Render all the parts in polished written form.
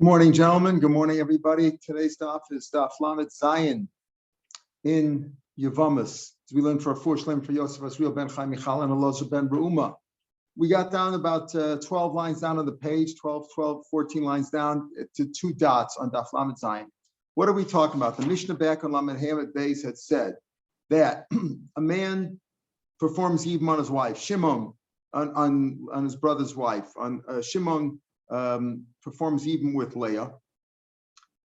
Good morning, gentlemen. Good morning, everybody. Today's daf is Daf Lamed Zayin in Yevmot. As we learned for a full shlem for Yosef Asriel ben Chaim Michal and Elazar ben Reuma. We got down about 12 lines down on the page, 14 lines down to 2 dots on Daf Lamed Zayin. What are we talking about? The Mishnah back on Lamed Hamed Beis had said that a man performs yibum on his wife, Shimon on his brother's wife, Shimon performs even with Leah,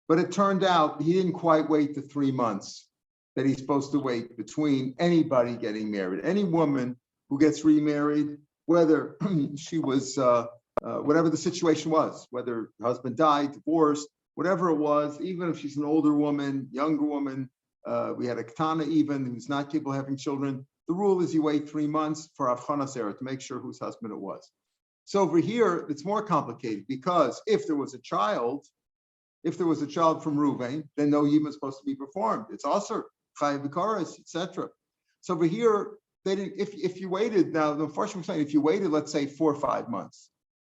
but it turned out he didn't quite wait the 3 months that he's supposed to wait between anybody getting married. Any woman who gets remarried, whether she was, whatever the situation was, whether her husband died, divorced, whatever it was, even if she's an older woman, younger woman, we had a katana even who's not capable of having children. The rule is you wait 3 months for avchanas erah to make sure whose husband it was. So over here, it's more complicated because if there was a child from Reuven, then no yibum is supposed to be performed. It's also chayav v'kares, etc. So over here, they didn't. If you waited, now the unfortunate saying, if you waited, let's say 4 or 5 months,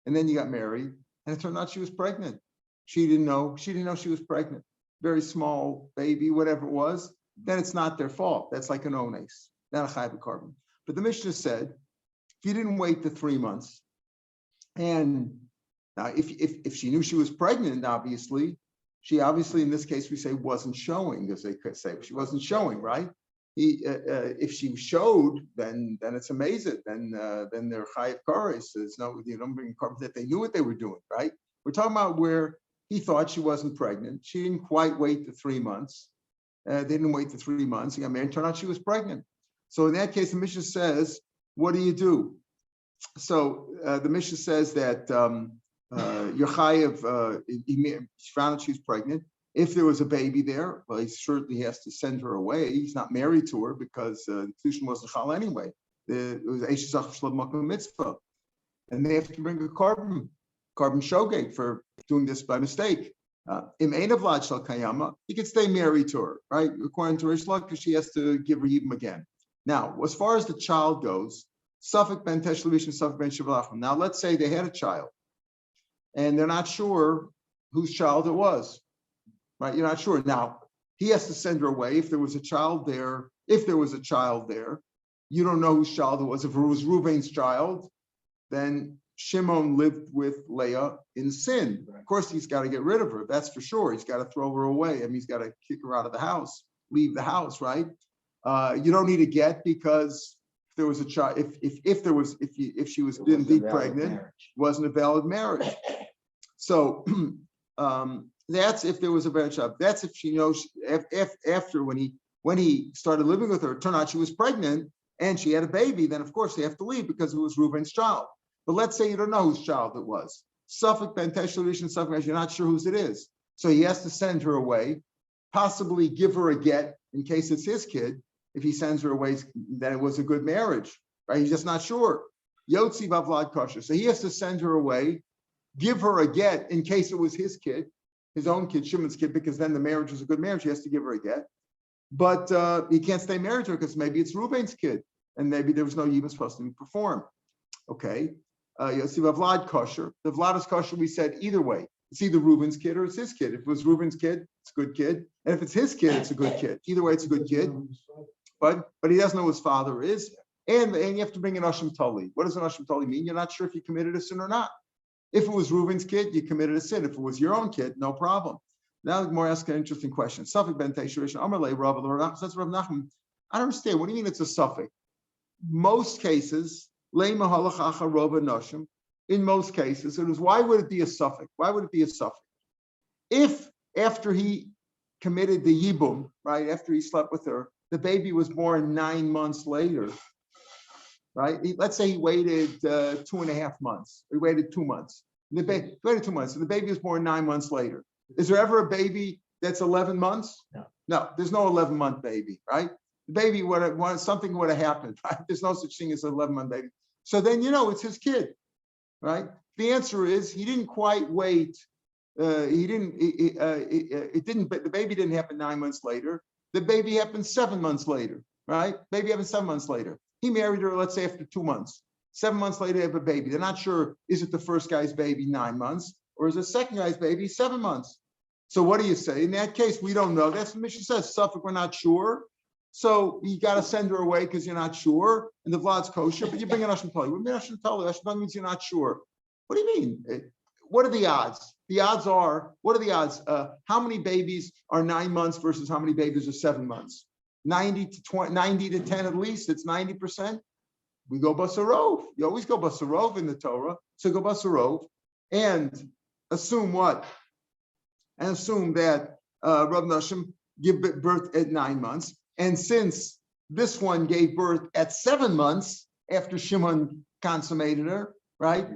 and then you got married, and it turned out she was pregnant. She didn't know she was pregnant. Very small baby, whatever it was. Then it's not their fault. That's like an ones, not a chayav v'kares. But the Mishnah said, if you didn't wait the 3 months. And now, if she knew she was pregnant, she obviously in this case we say wasn't showing, as they could say she wasn't showing, right? If she showed, then it's amazing. Then they're chayav kares. There's no, you don't bring carbon that they knew what they were doing, right? We're talking about where he thought she wasn't pregnant. She didn't quite wait the 3 months. They didn't wait the 3 months. He got married. Turned out she was pregnant. So in that case, the Mishnah says, what do? So the Mishnah says that you're chayav, she found out she was pregnant. If there was a baby there, well, he certainly has to send her away. He's not married to her because the institution wasn't chal anyway. It was eishazach shlab makom mitzvah, and they have to bring a carbon shogeg for doing this by mistake. Im ein avlad shel kayama, he could stay married to her, right? According to Rish Lakish, she has to give her yibum again. Now, as far as the child goes. Suffolk ben Teshlevish and Suffolk ben Shivalachim. Now, let's say they had a child, and they're not sure whose child it was, right? You're not sure. Now, he has to send her away. If there was a child there, you don't know whose child it was. If it was Reuven's child, then Shimon lived with Leah in sin. Of course, he's got to get rid of her. That's for sure. He's got to throw her away. I mean, he's got to kick her out of the house, leave the house, right? You don't need a get because there was a child, if she was indeed pregnant, wasn't a valid marriage. So that's if there was a valid child. That's if she knows after when he started living with her, it turned out she was pregnant and she had a baby, then of course they have to leave because it was Reuven's child. But let's say you don't know whose child it was. Suffolk ben Teshlevish and Suffolk, you're not sure whose it is. So he has to send her away, possibly give her a get in case it's his kid. If he sends her away, then it was a good marriage, right? He's just not sure. Yotzi vavlad kosher. So he has to send her away, give her a get in case it was his kid, his own kid, Shimon's kid, because then the marriage was a good marriage. He has to give her a get. But he can't stay married to her because maybe it's Reuven's kid, and maybe there was no yibum supposed to be performed. Okay. Yotzi vavlad kosher. The vlad is kosher, we said either way. It's either Reuven's kid or it's his kid. If it was Reuven's kid, it's a good kid. And if it's his kid, it's a good kid. Either way, it's a good kid. But he doesn't know who his father is. And you have to bring an Ashim Tali. What does an Ashim Tali mean? You're not sure if you committed a sin or not. If it was Reuven's kid, you committed a sin. If it was your own kid, no problem. Now the Gemara asks an interesting question. Suffolk ben Teshurish, Amarle, Rav Nachman. I don't understand. What do you mean it's a suffix? Most cases, Le Mahalachacha Rova Noshim. In most cases, it was why would it be a suffix? Why would it be a suffix? If after he committed the yibum, right, after he slept with her, the baby was born 9 months later, right? Let's say he waited 2.5 months. He waited 2 months. Waited 2 months. So the baby was born 9 months later. Is there ever a baby that's 11 months? No, there's no 11-month baby, right? The baby something would have happened, right? There's no such thing as an 11-month baby. So then it's his kid, right? The answer is he didn't quite wait. The baby didn't happen 9 months later. The baby happened 7 months later, right? Baby happened 7 months later. He married her, let's say, after 2 months. 7 months later, they have a baby. They're not sure, is it the first guy's baby 9 months? or is the second guy's baby 7 months? So what do you say? In that case, we don't know. That's what Mishnah says. Suffolk, we're not sure. So you got to send her away because you're not sure. And the Vlad's kosher, but you bring an Ashton Tali. What do you mean Ashton Tali? Ashton Tali means you're not sure. What do you mean? What are the odds? The odds are, what are the odds? How many babies are 9 months versus how many babies are 7 months? 90 to 20, 90 to 10 at least. It's 90%. We go basarov. You always go basarov in the Torah. So go basarov and assume what? And assume that Rav Nashim give birth at 9 months. And since this one gave birth at 7 months after Shimon consummated her, right?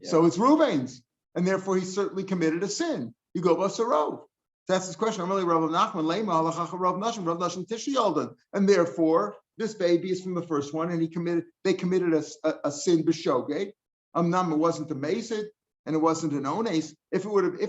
Yeah. So it's Reuven's. And therefore he certainly committed a sin. You go basarov. That's his question. I'm really Rav Nachman, Lema, Halachacha, Rav Nashim Tishi Yoldan. And therefore, this baby is from the first one, and they committed a sin b'shogeg. It wasn't a mesid, and it wasn't an ones. If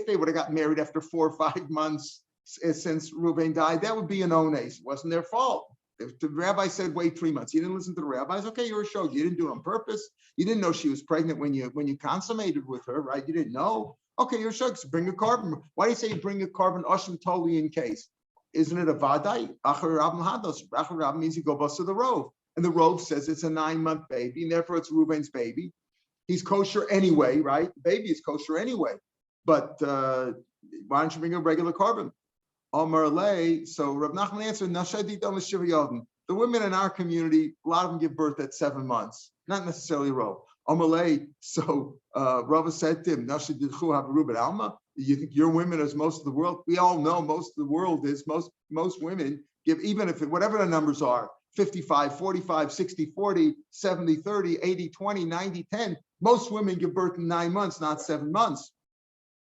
they would have got married after 4 or 5 months since Reuven died, that would be an ones. It wasn't their fault. If the rabbi said wait 3 months, you didn't listen to the rabbis. Okay, you're a shogeg. You didn't do it on purpose. You didn't know she was pregnant when you consummated with her, right? You didn't know. Okay, you're a shogeg. So bring a carbon. Why do you say you bring a carbon ashim totally in case? Isn't it a vadai? Achar Rabban hados. Achar Rabban means you go bust to the rove, and the rove says it's a 9-month baby, and therefore it's Reuven's baby. He's kosher anyway, right? The baby is kosher anyway. But why don't you bring a regular carbon? Amar lei. So Rav Nachman answered, Nashadidam l'shiva yodim. The women in our community, a lot of them give birth at 7 months, not necessarily rove. Amar lei. So Rava said to him, Nashadidchu havarubet alma. You think your women is most of the world? We all know most of the world is most women give, even if whatever the numbers are, 55, 45, 60, 40, 70, 30, 80, 20, 90, 10. Most women give birth in 9 months, not 7 months.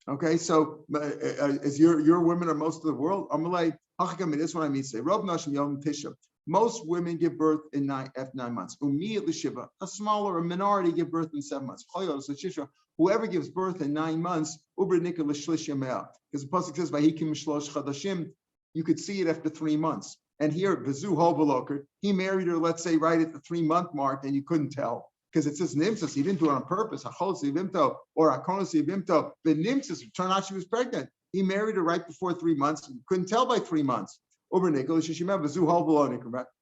Okay, so as your women are most of the world, Amalei, this is what I mean to say. Rav Nashim Yom Tisha. Most women give birth after 9 months. A smaller, a minority give birth in 7 months. Whoever gives birth in 9 months, because the pasuk says, "Vahikim shlosh chadashim," you could see it after 3 months. And here, Vizu Hovaloker, he married her, let's say, right at the 3-month mark, and you couldn't tell because it says nimtzas. He didn't do it on purpose. Hachol sivimto or akonos sivimto. The nimtzas turned out she was pregnant. He married her right before 3 months. You couldn't tell by 3 months.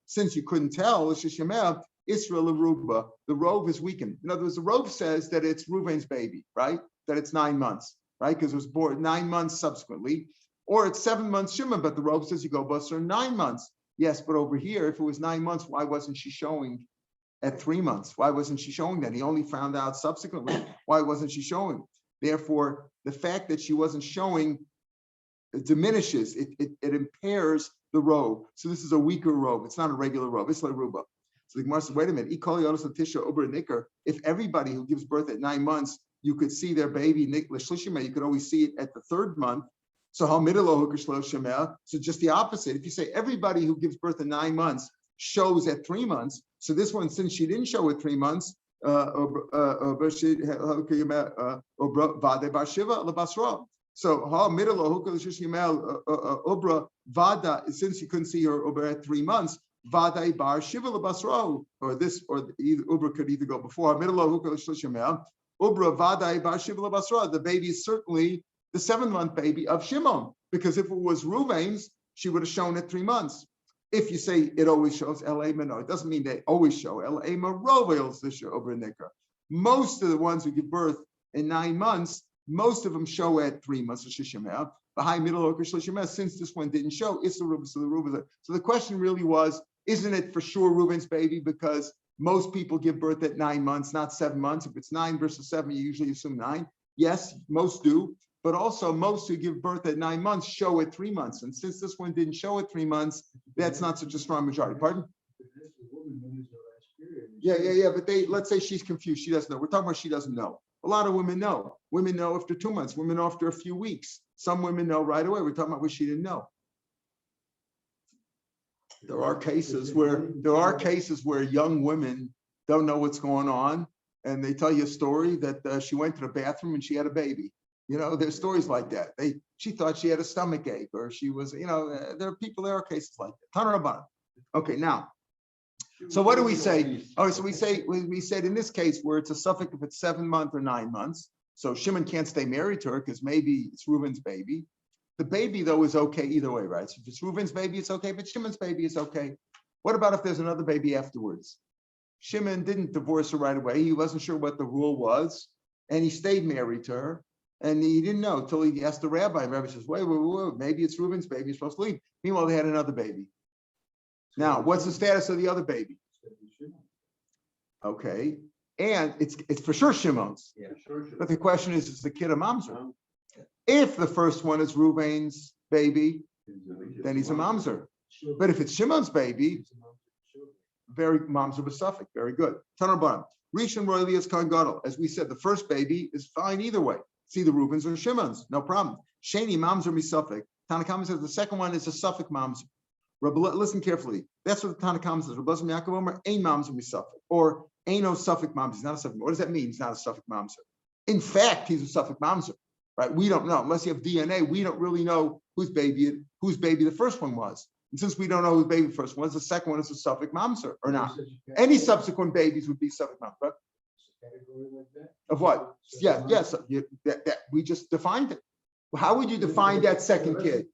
Since you couldn't tell, Israel Aruba, the rove is weakened. In other words, the rove says that it's Reuven's baby, right? That it's 9 months, right? Because it was born 9 months subsequently. Or it's 7 months Shimon, but the rove says you go busser 9 months. Yes, but over here, if it was 9 months, why wasn't she showing at 3 months? Why wasn't she showing that? He only found out subsequently. Why wasn't she showing? Therefore, the fact that she wasn't showing diminishes, it impairs the robe. So this is a weaker robe. It's not a regular robe. It's like ruba. So the Gemara says, wait a minute. If everybody who gives birth at 9 months, you could see their baby, you could always see it at the 3rd month. So so just the opposite. If you say everybody who gives birth at 9 months shows at 3 months, so this one, since she didn't show at 3 months, so since you couldn't see her at 3 months, or this, or either Ubra could either go before. The baby is certainly the 7-month baby of Shimon, because if it was Reuven's, she would have shown at 3 months. If you say it always shows L.A. no, it doesn't mean they always show L.A. Marovels the show over Nikra. Most of the ones who give birth in 9 months, most of them show at 3 months of Shishimel. The high middle since this one didn't show, it's the Reuven. So the question really was, isn't it for sure Reuven's baby? Because most people give birth at 9 months, not 7 months. If it's 9 versus 7, you usually assume 9. Yes, most do. But also most who give birth at 9 months show at 3 months. And since this one didn't show at 3 months, that's not such a strong majority. Pardon? Yeah. But let's say she's confused. She doesn't know. We're talking about she doesn't know. A lot of women know. Women know after 2 months. Women know after a few weeks. Some women know right away. We're talking about what she didn't know. There are cases where young women don't know what's going on, and they tell you a story that she went to the bathroom and she had a baby. There's stories like that. She thought she had a stomach ache, or she was, there are cases like that. Tanarabban. Okay, now, so what do we say? Oh, so we said in this case where it's a suffix if it's 7 months or 9 months. So Shimon can't stay married to her because maybe it's Reuven's baby. The baby, though, is okay either way, right? So if it's Reuven's baby, it's okay, but Shimon's baby is okay. What about if there's another baby afterwards? Shimon didn't divorce her right away. He wasn't sure what the rule was, and he stayed married to her. And he didn't know until he asked the rabbi. The rabbi says, wait, maybe it's Reuven's baby. He's supposed to leave. Meanwhile, they had another baby. Now, what's the status of the other baby? Okay. And it's for sure Shimon's. Yeah, sure. But the question is the kid a mamzer? If the first one is Reuven's baby, then he's a mamzer. But if it's Shimon's baby, very mamzer b'safek. Very good. Tanarban. Rishon royally is Kohen Gadol. As we said, the first baby is fine either way. It's either Reuven's or Shimon's, no problem. Sheni mamzer misafek. Tanakama says the second one is a suffix mamzer. Listen carefully. That's what the Tanakama says. Rabbi Yaakov Omer ein mamzer misafek, or ain't no suffix mamzer. He's not a suffix. What does that mean? He's not a suffix mamzer. In fact, he's a suffix mamzer. Right? We don't know unless you have DNA. We don't really know whose baby the first one was. And since we don't know whose baby the first one was, the second one is a suffix mamzer or not. Any subsequent babies would be suffix mamzer. Right? Of what? Yes. That we just defined it. How would you define that second kid?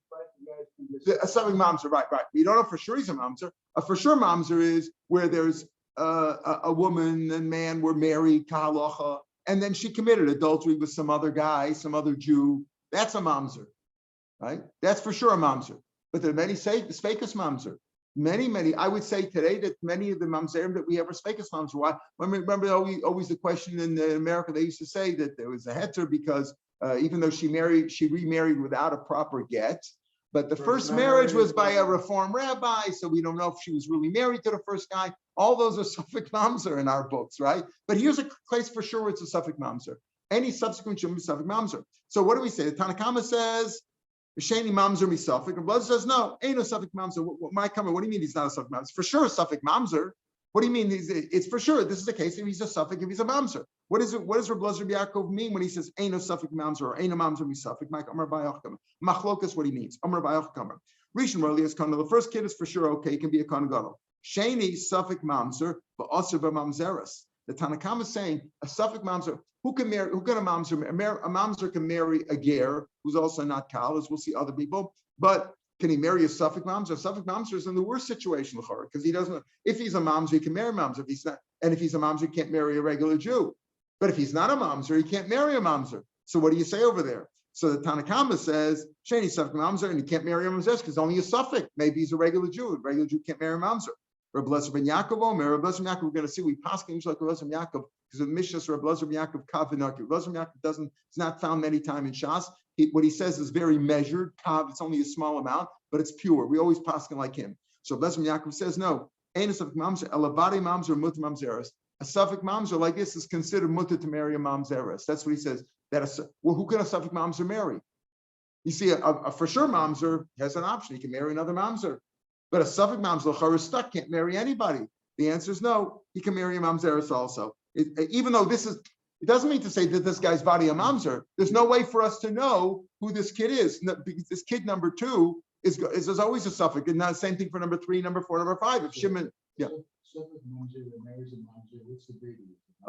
A suffix mamzer, right. We don't know for sure he's a mamzer. A for sure mamzer is where there's a woman and man were married, kahalacha, and then she committed adultery with some other guy, some other Jew. That's a mamzer, right? That's for sure a mamzer. But there are many spekus mamzer. Many. I would say today that many of the mamzerim that we have are spekus mamzer. Why? Remember always the question in America, they used to say that there was a heter because even though she remarried without a proper get, but the first marriage was by a Reform rabbi, so we don't know if she was really married to the first guy. All those are suffix mamzer in our books, right? But here's a place for sure where it's a suffix mamzer. Any subsequent should be suffix mamzer. So what do we say? The Tanakama says, Sheni mamzer misafik, and Blood says, no, ain't no suffix mamzer. What do you mean he's not a suffix mamzer? For sure a suffix mamzer. What do you mean? It's for sure. This is the case if he's a suffix, if he's a mamzer. What does Rav Yaakov mean when he says ain't no suffix mamzer or ain't no mamzer misafik? Machlokas, what he means. Amar bayachkamer. Rishon Rolias Kana. The first kid is for sure okay. He can be a Kohen Gadol. Sheni suffix mamzer, but also mamzeres. The Tanakam is saying a suffix mamzer. Who can a mamzer? A mamzer can marry a ger who's also not kal, as we'll see other people. But can he marry a suffix mamzer? A suffix mamzer is in the worst situation, because he doesn't. If he's a mamzer, he can marry a mamzer. If he's not, and if he's a mamzer, he can't marry a regular Jew. But if he's not a mamzer, he can't marry a mamzer. So what do you say over there? So the Tanakama says sheni suffix mamzer, and he can't marry a mamzer because only a suffix. Maybe he's a regular Jew. A regular Jew can't marry a mamzer. Rav Ben Yaakov Omer, Rav Ben Yaakov, we're going to see we pass things like Rav Ben Yaakov because of Mishnas Rav Ben Yaakov Kav v'Naki. Rav Ben Yaakov it's not found many times in Shas. What he says is very measured. Kav, it's only a small amount, but it's pure. We always pass him like him. So Rav Ben Yaakov says no. Ain't a suffix mamzer, elabade mamzer, mutter mamzeres. A suffix mamzer like this is considered mutter to marry a mamzeres. That's what he says. Who can a suffix mamzer marry? You see, a for sure mamzer has an option. He can marry another mamzer. But a suffix mamzer is stuck, can't marry anybody. The answer is no. He can marry a mamzeres also. Even though it doesn't mean to say that this guy's body a mamzer. There's no way for us to know who this kid is. Because this kid number 2 is always a suffix, and not the same thing for number 3, number 4, number 5. If Shimon, yeah.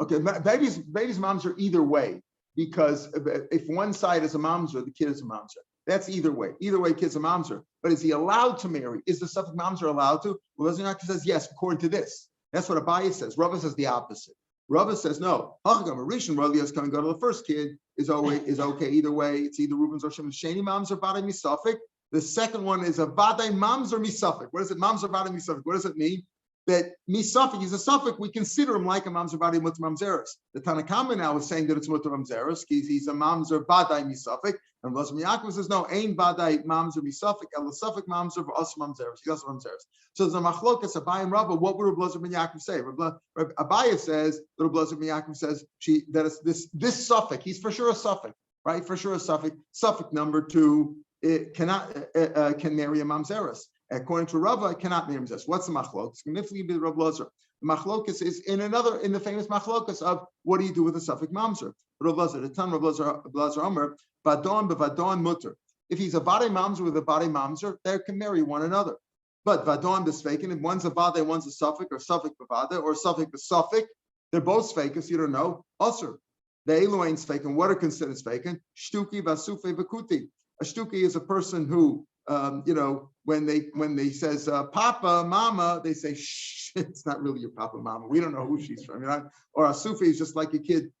Okay, baby's mamzer either way, because if one side is a mamzer, the kid is a mamzer. That's either way. Either way, kid's a mamzer. But is he allowed to marry? Is the suffix mamzer allowed to? Well, Rav says yes, according to this. That's what Abaye says. Rava says the opposite. Rava says no. The first kid is okay either way. It's either Reuven's or Shimon's. Sheni mamzer vadai misafik. The second one is a vadai mamzer misafik. What is it? Mamzer vadai misafik. What does it mean? That misafik is a suffix. We consider him like a mamzer vadai mutter mamzeres. The Tanakama now is saying that it's mutter mamzeres. He's a mamzer vadai misafik. And Rav Yaakov says, no, ain't vadai mamzer misafik, el suffix mamzer v'os mamzeres. He's also mamzeres. So there's a machlokas, Abaye and Rava. What would Rav Yaakov say? Abaye says, Rav Yaakov says that it's this suffix. He's for sure a suffix, right? For sure a suffix. Suffix number 2 it can marry a mamzeres. According to Rava, it cannot marry a mamzeres. What's the machlokas? The machlokas is in the famous machlokas of what do you do with a suffix mamzer? Rav Lazar, the Tan Rav Lazar Omer, vadon bevadon mutter. If he's a vadei mamzer with a vadei mamzer, they can marry one another. But vadon b'sveikin, if one's a vadei, one's a suffix, or suffix b'vadei, or suffix b'suffix, they're both sveikus, you don't know, usher. The Elu ain't faking. What are considered faking? Shtuki vasufe v'kuti. A shtuki is a person who, when they says Papa, Mama, they say shh. It's not really your Papa, Mama. We don't know who she's from. Or a sufi is just like a kid.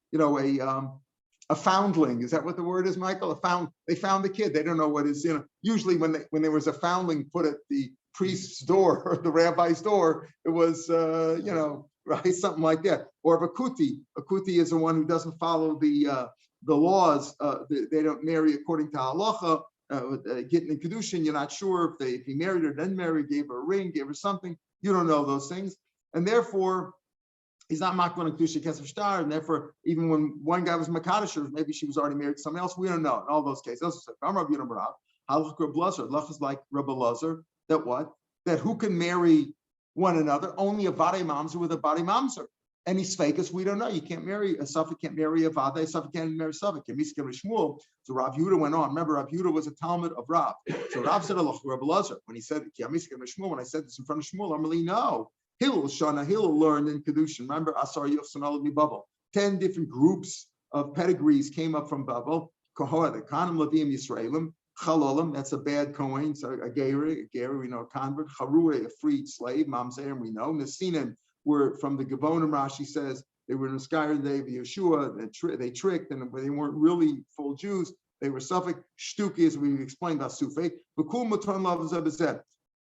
A foundling. Is that what the word is, Michael? They found the kid. They don't know what is. Usually when there was a foundling put at the priest's door or the rabbi's door, it was right, something like that. Or a kuti. A kuti is the one who doesn't follow the laws. They don't marry according to halacha. Getting in kedushin, you're not sure if he married her, then married, gave her a ring, gave her something. You don't know those things, and therefore he's not makban kedusha kesef shtar. And therefore, even when one guy was makadosh, maybe she was already married to someone else. We don't know. In all those cases, I'm Rabbi Yonam Halach Reb Lazar. Lach is like Rabbi Lazar. That what? That who can marry one another? Only a vadei mamzer with a vadei mamzer. Any sfekas, we don't know. You can't marry a suffix, can't marry a vadei, a suffix can't marry a suffix. So Rav Yehuda went on. Remember, Rav Yehuda was a Talmud of Rav. So Rav said, Rabbi Lazar, when he said, when I said this in front of Shmuel, I'm really no. Hillel learned in Kedushin. Remember, Asar Yochsan Olavi Bubble. 10 different groups of pedigrees came up from Bubble. Kohoa, the Kanim Levim Yisraelim. Chalolim, that's a bad Kohen, so a Geri, we know, a convert. Harue, a freed slave. Mamzer, we know. Nesinim were from the Gavonim. Rashi says they were in the Sky day of Yeshua. They tricked, and they weren't really full Jews. They were Suffolk. Shtuki, as we explained, Asufe. V'kul Maton Lavazabazet.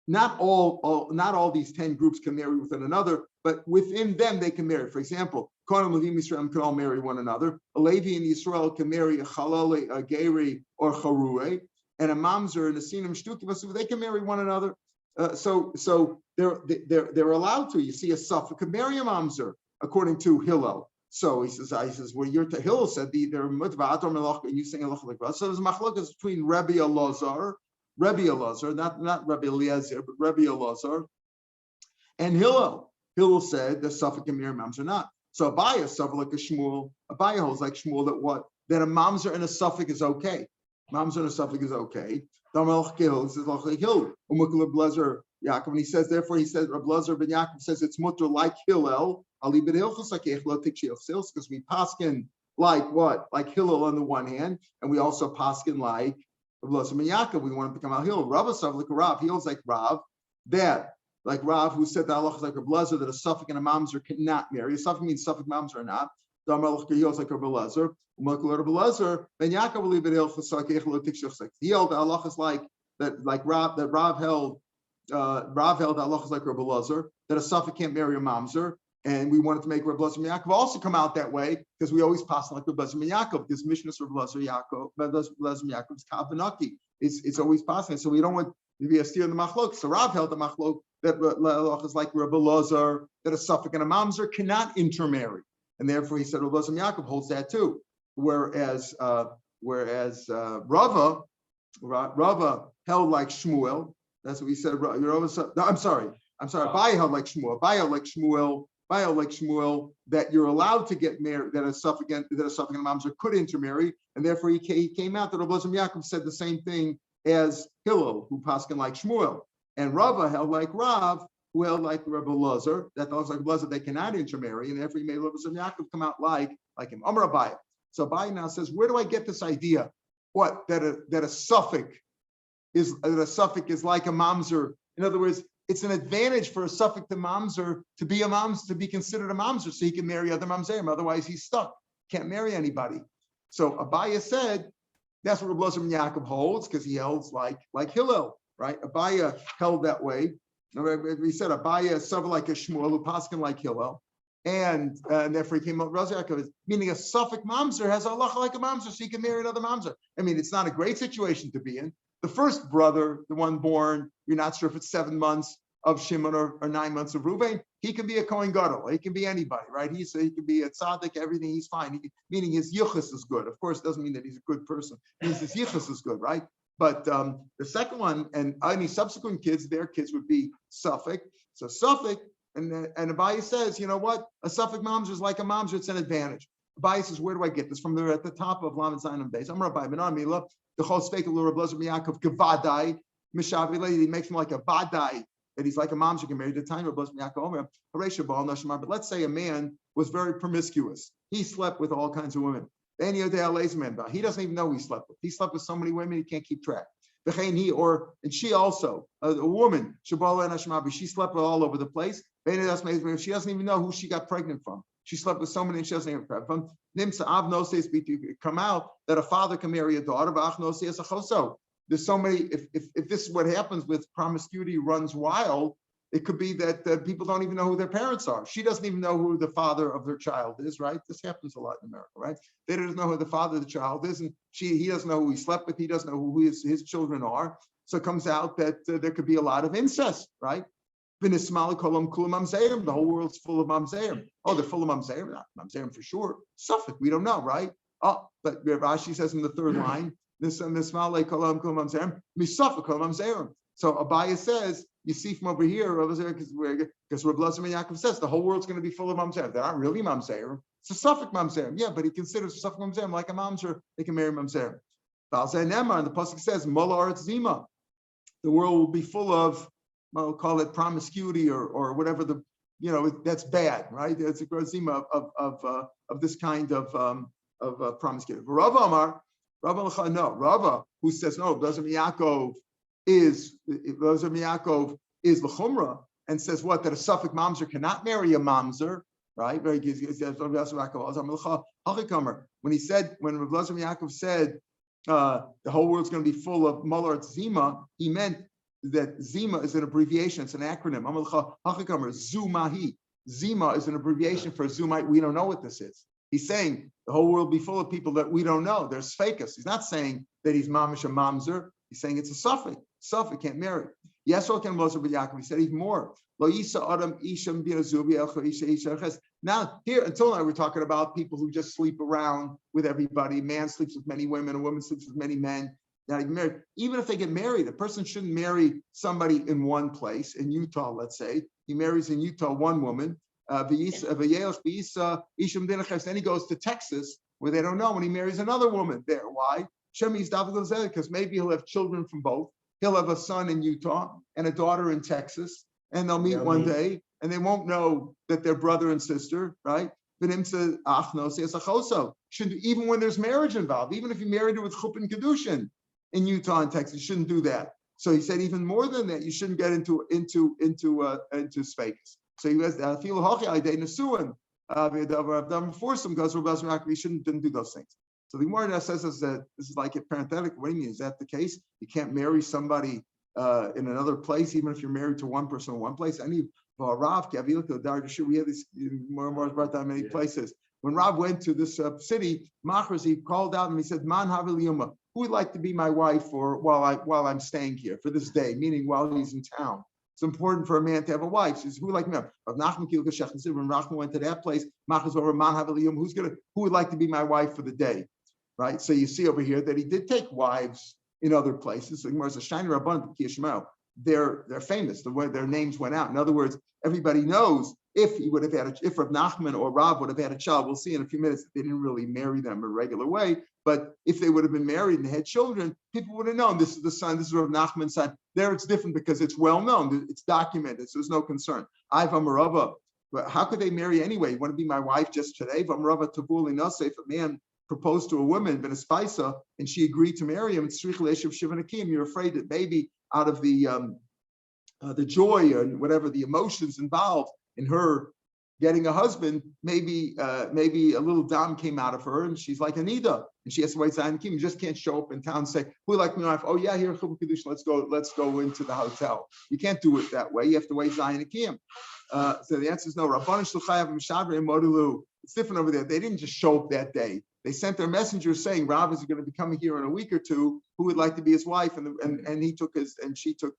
Not all these 10 groups can marry with one another, but within them they can marry. For example, Kohen Levim Yisrael can all marry one another. A Levi in Yisrael can marry a Chalale, a Geri, or Harue. And a mamzer and a sinim shtuki, they can marry one another. So they're allowed to. You see, a suffix can marry a mamzer according to Hillel. So he says, well, Hillel said they're mutva ator melach, and you sing a like that. So there's machlokas between Rabbi Elazar, not Rabbi Eliezer, but Rabbi Elazar, and Hillel. Hillel said the suffix can marry mamzer not. So Abaya suffer like a Shmuel. Abaya holds like Shmuel that a mamzer and a suffix is okay. Mamzer and a suffix is okay. And he says, therefore, Reb Lazar ben Yaakov says it's mutter like Hillel, because we paskin like what? Like Hillel on the one hand, and we also paskin like Reb Lazar ben Yaakov. We want to become al Hillel. Rav Sav like Rav. He holds like Rav, that like Rav, who said that Allah is like Reb Lazar, that a suffix and a mamzer cannot marry. A suffix means suffix mamzer or not. He holds like Reb Lazar. Ben Yaakov believe it. He held Allah is like that, like Rav. That Rav held. Rav held Allah is like Reb Lazar, that a suffix can't marry a mamzer, and we wanted to make Reb Lazar ben Yaakov also come out that way because we always pass like Reb Lazar ben Yaakov because Mishnah Reb Lazar ben Yaakov is kavanaki. It's always passing, so we don't want to be a steer in the machlok. So Rav held the machlok that Allah is like Reb Lazar, that a suffix and a mamzer cannot intermarry, and therefore he said Reb Lazar ben Yaakov holds that too. Whereas Rava held like Shmuel. That's what we said. I'm sorry. Abaya held like Shmuel. Abaya like Shmuel that you're allowed to get married. That a suffix and mamzer could intermarry, and therefore he came out that Reb Lazar Yaakov said the same thing as Hillel, who paskin like Shmuel, and Rava held like Rav, who held like Reb Lazar. That those like Lazar they cannot intermarry, and therefore he made Reb Lazar Yaakov come out like him. Amar Abaya. So Abaya now says, where do I get this idea? What that a suffix is like a mamzer. In other words, it's an advantage for a suffix to mamzer to be a mamzer, to be considered a mamzer, so he can marry other mamzerim. Otherwise, he's stuck, can't marry anybody. So Abaya said that's what Reb Lazar ben Yaakov holds because he holds like Hillel, right? Abaya held that way. We said Abaya suffered like a Shmuel, who paskin like Hillel, and therefore he came up. Reb Lazar Yaakov, meaning a suffix mamzer has Allah like a mamzer, so he can marry another mamzer. I mean, it's not a great situation to be in. The first brother, the one born, you're not sure if it's 7 months of Shimon or 9 months of Reuven, he can be a Kohen Gadol. He can be anybody, right? He can be a tzaddik, everything, he's fine. Meaning his yichus is good. Of course, it doesn't mean that he's a good person. It means his yichus is good, right? But the second one, and any subsequent kids, their kids would be suffix. So suffix, and Abaya says, you know what? A suffix mamzer is like a mamzer, it's an advantage. Abaya says, where do I get this? From there at the top of Lamed Zayin and Beis. I'm Rabbi Ben Amila. The whole spake of Reb Lazar ben Yaakov kavadai mishavile. He makes him like a vadai that he's like a mom, she can marry the time. But let's say a man was very promiscuous. He slept with all kinds of women. He doesn't even know who he slept with. He slept with so many women, he can't keep track. And she also, a woman, she slept with all over the place. She doesn't even know who she got pregnant from. She slept with so many and she doesn't even have from. Come out that a father can marry a daughter. There's so many, if this is what happens with promiscuity runs wild, it could be that people don't even know who their parents are. She doesn't even know who the father of their child is, right? This happens a lot in America, right? They don't know who the father of the child is, and he doesn't know who he slept with. He doesn't know who his children are. So it comes out that there could be a lot of incest, right? The whole world's full of mamzerim. Oh, they're full of mamzerim? Not mamzerim for sure. Suffolk, we don't know, right? Oh, but Rashi says in the third line, so Abaya says, you see from over here, because Rav Yaakov says the whole world's going to be full of mamzerim. They're not really mamzerim. It's a Suffolk mamzerim. Yeah, but he considers a Suffolk mamzerim like a mamzer. They can marry mamzerim. And the pasuk says, Mola Aretz Zima. The world will be full of, we'll call it promiscuity or whatever that's bad, right? It's a zima of this kind of promiscuity. Rava who says no, Rav Yaakov is l'chumra and says what, that a Suffolk mamzer cannot marry a mamzer, right? When Rav Yaakov said the whole world's going to be full of Molar Zima, he meant that Zima is an abbreviation, it's an acronym. Zumahi. Zima is an abbreviation for Zumite. We don't know what this is. He's saying the whole world will be full of people that we don't know. There's fakus. He's not saying that he's mamish a mamzer. He's saying it's a suffix. Suffix can't marry. Yes, he said even more. Now, here, until now, we're talking about people who just sleep around with everybody. Man sleeps with many women, a woman sleeps with many men. Not even married. Even if they get married, a person shouldn't marry somebody in one place. In Utah, let's say, he marries in Utah one woman. Then he goes to Texas, where they don't know, and he marries another woman there. Why? Because maybe he'll have children from both. He'll have a son in Utah and a daughter in Texas, and they'll meet one day, and they won't know that they're brother and sister, right? Even when there's marriage involved, even if you married her with chuppah and kedushin in Utah and Texas, you shouldn't do that. So he said even more than that, you shouldn't get into space. So he has we didn't do those things. So the Gemara says that this is like a parenthetic. What do you mean? Is that the case? You can't marry somebody in another place, even if you're married to one person in one place. We have this more brought down many places. When Rav went to this city, Machras, he called out and he said, "Man haveliyuma, who would like to be my wife for while I'm staying here for this day?" Meaning while he's in town. It's important for a man to have a wife. He says, "Who would like me?" When Nachman went to that place, Machras over Man haveliyuma, who would like to be my wife for the day? Right. So you see over here that he did take wives in other places. So they're famous. The way their names went out. In other words, everybody knows if he would have had if Rav Nachman or Rav would have had a child, we'll see in a few minutes that they didn't really marry them a regular way. But if they would have been married and had children, people would have known this is the son, this is Rav Nachman's son. There it's different because it's well known, it's documented, so there's no concern. But how could they marry anyway? You want to be my wife just today? If a man proposed to a woman, Ben Espaisa, and she agreed to marry him, you're afraid that maybe out of the joy and whatever the emotions involved in her getting a husband, maybe a little dam came out of her, and she's like Anida, and she has to wait Zion Kim. You just can't show up in town and say, "Who like me wife?" Oh yeah, here Kedushin. Let's go into the hotel. You can't do it that way. You have to wait Zion Kim. So the answer is no. It's different over there. They didn't just show up that day. They sent their messengers saying, "Rav is going to be coming here in a week or two. Who would like to be his wife?" And he took his, and she took.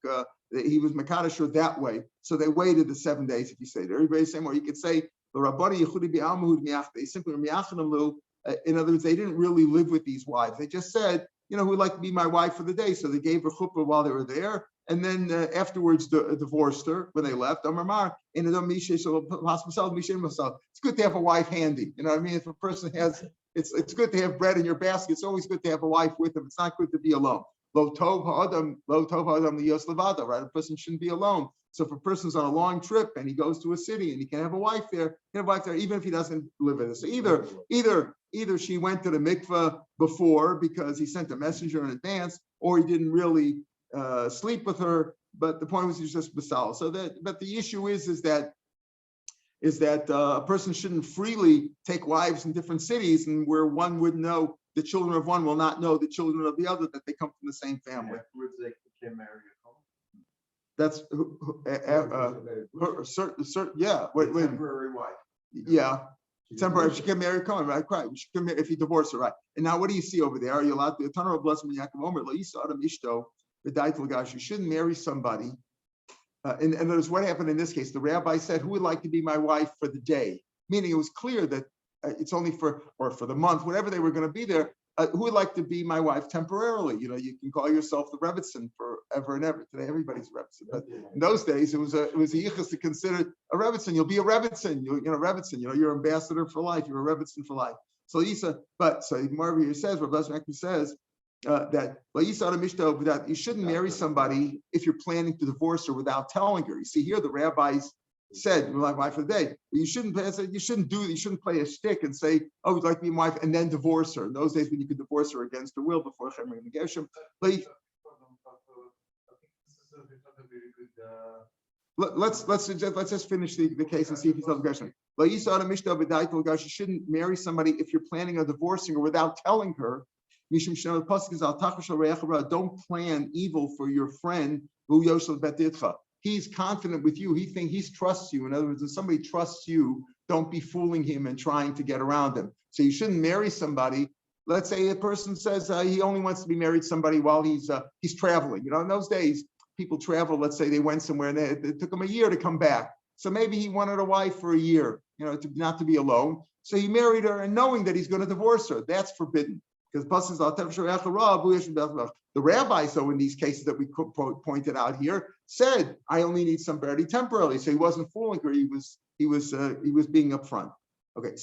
He was Makadashur that way. So they waited the 7 days. If you say there, everybody say more. You could say the Rabbani Yechudi B'Almahud Miach. They simply miachanamlu. In other words, they didn't really live with these wives. They just said, "Who would like to be my wife for the day?" So they gave her chuppah while they were there, and then afterwards divorced her when they left. It's good to have a wife handy. You know what I mean? If a person has, it's good to have bread in your basket. It's always good to have a wife with them. It's not good to be alone. Lo tov ha'adam liyos levado, right? A person shouldn't be alone. So if a person's on a long trip and he goes to a city and he can have a wife there, even if he doesn't live in it. So either she went to the mikveh before because he sent a messenger in advance, or he didn't really sleep with her. But the point was he's just basal. But the issue is that a person shouldn't freely take wives in different cities, and where one would know the children of one will not know the children of the other, that they come from the same family. Afterwards, they can marry at home. That's yeah. Temporary wife. Yeah, temporary. She can marry Cohen, right? She can marry if you divorce her, right? And now, what do you see over there? Are you allowed to? You shouldn't marry somebody. And notice what happened in this case. The rabbi said, "Who would like to be my wife for the day?" Meaning, it was clear that it's only for the month, whatever they were going to be there. Who would like to be my wife temporarily? You can call yourself the Rebbitzin forever and ever. Today, everybody's a Rebbitzin, but in those days, it was a yichus to consider a Rebbitzin. You'll be a Rebbitzin. Rebbitzin. You're ambassador for life. You're a Rebbitzin for life. So Isa, so Marv here says, Rav Meir says that you shouldn't marry somebody if you're planning to divorce her without telling her. You see here, the rabbis said, my wife for the day. You shouldn't play a shtick and say, "Oh, we'd like to be my wife," and then divorce her. In those days, when you could divorce her against her will before Chemra and Geshem. Let's just finish the case and see if he's on Geshem. You shouldn't marry somebody if you're planning on divorcing her without telling her. Don't plan evil for your friend who Yoshel Betitcha. He's confident with you. He trusts you. In other words, if somebody trusts you, don't be fooling him and trying to get around him. So you shouldn't marry somebody. Let's say a person says he only wants to be married to somebody while he's traveling. In those days, people travel. Let's say they went somewhere and it took them a year to come back. So maybe he wanted a wife for a year, not to be alone. So he married her, and knowing that he's going to divorce her, that's forbidden. Because the rabbis, though, in these cases that we pointed out here, said, "I only need somebody temporarily." So he wasn't fooling her; he was being upfront. Okay,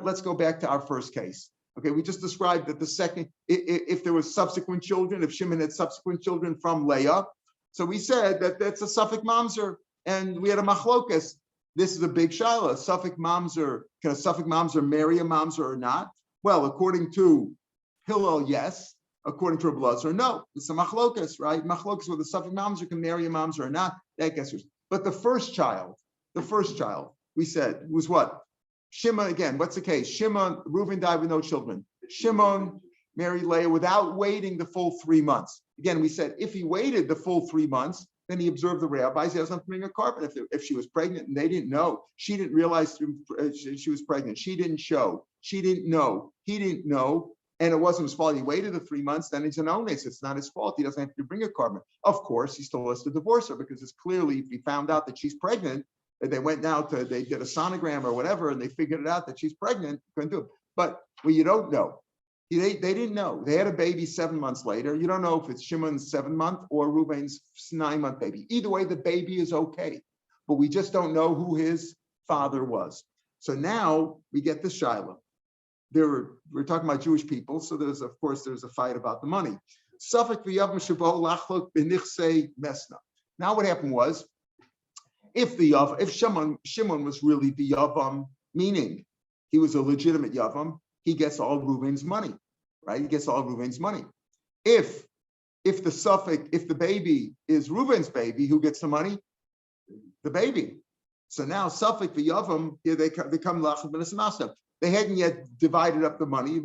let's go back to our first case. Okay, we just described that the second, if there was subsequent children, if Shimon had subsequent children from Leah, so we said that that's a Suffolk mamzer, and we had a machlokas. This is a big shaila. Can a Suffolk mamzer marry a mamzer or not? Well, according to Hillel, yes. According to Rabbi Lazar, no. It's a machlokas, right? Machlokas whether the Suffolk mamzer can marry a mamzer or not. That gets yours. But the first child, we said was what? Shimon again. What's the case? Shimon, Reuven died with no children. Shimon married Leah without waiting the full 3 months. Again, we said if he waited the full 3 months, then he observed the rabbis. He doesn't have to bring a carbon if she was pregnant and they didn't know. She didn't realize she was pregnant. She didn't show. She didn't know. He didn't know, and it wasn't his fault. He waited the 3 months. Then it's an onus. It's not his fault. He doesn't have to bring a carbon. Of course, he still has to divorce her because it's clearly if he found out that she's pregnant, they went down they did a sonogram or whatever, and they figured it out that she's pregnant. Couldn't do it. But you don't know. They didn't know. They had a baby 7 months later. You don't know if it's Shimon's 7-month or Reuben's 9-month baby. Either way, the baby is okay. But we just don't know who his father was. So now we get the Shiloh. We're talking about Jewish people, so there's a fight about the money. Now what happened was, if Shimon was really the Yavam, meaning he was a legitimate Yavam, he gets all Reuven's money, right? He gets all Reuven's money. If the baby is Reuven's baby, who gets the money? The baby. So now Suffolk, the Yavam, they come Lachad ben Asmasa. They hadn't yet divided up the money.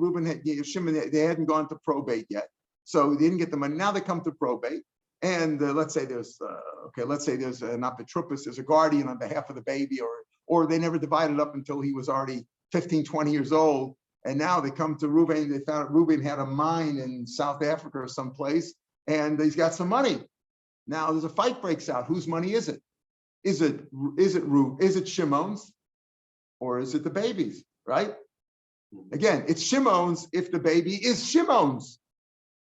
Shimon, they hadn't gone to probate yet, so they didn't get the money. Now they come to probate, and let's say there's an apotropos, there's a guardian on behalf of the baby, or they never divided up until he was already 15, 20 years old. And now they come to Reuven. They found out Reuven had a mine in South Africa or someplace, and he's got some money. Now there's a fight breaks out. Whose money is it? Is it Shimon's, or is it the baby's? Right? Again, it's Shimon's if the baby is Shimon's.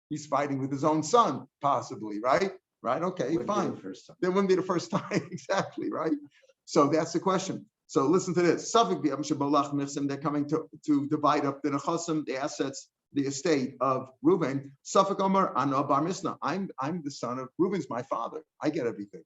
He's fighting with his own son, possibly. Right? Right? Okay, fine. That wouldn't be the first time. Exactly. Right? So that's the question. So listen to this. They're coming to divide up the nechasim, the assets the estate of Reuben. Safek Omer Ano Bar Misna. I'm the son of Reuben's my father. I get everything,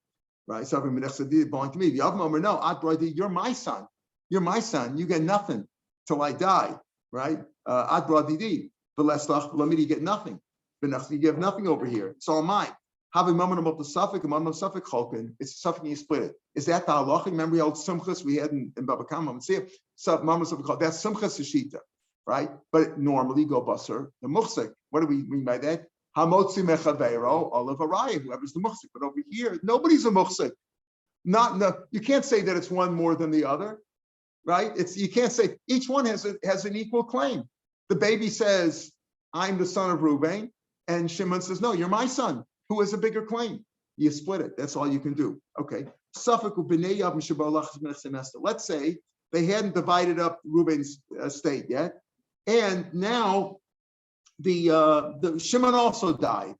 right? Safek Menech belong to me. The Yavam Omer, no, At Brodi, you're my son. You're my son. You get nothing till I die, right? Ad Brodi, Velestach Lamidi, you get nothing. You have nothing over here. It's all mine. Having moment about the suffix, a moment of suffix cholkin, it's a suffix and you split it. Is that the halacha? Remember the old sumchas we had in Baba Kama? See it. So moment of cholkin, that's sumchas shita, right? But normally go basar the muhsik. What do we mean by that? Hamotzi mechavero olav arayim. Whoever's the muhsik. But over here, nobody's a muhsik. You can't say that it's one more than the other, right? You can't say each one has an equal claim. The baby says, "I'm the son of Reuben," and Shimon says, "No, you're my son." Who has a bigger claim? You split it. That's all you can do. Okay. Let's say they hadn't divided up Reuben's estate yet, and now the Shimon also died,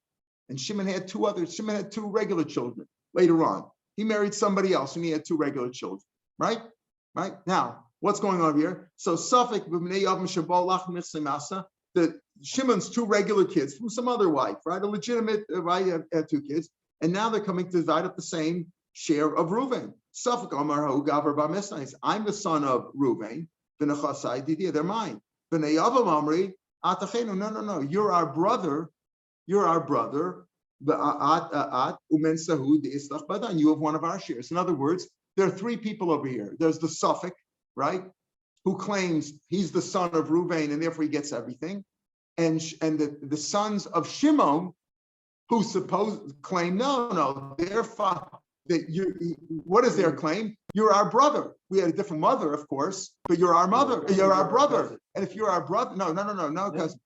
and Shimon had two regular children later on. He married somebody else, and he had two regular children. Right? Now, what's going on here? So Suffolk the Shimon's two regular kids from some other wife, right? A legitimate, right? Had two kids. And now they're coming to divide up the same share of Reuven. I'm the son of Reuven. They're mine. No. You're our brother. You have one of our shares. In other words, there are three people over here. There's the Suffolk, right? Who claims he's the son of Reuven and therefore he gets everything, and the sons of Shimon, who claim no, what is their claim? You're our brother. We had a different mother, of course, but you're our mother. You're our brother. And if you're our brother, no, cousin.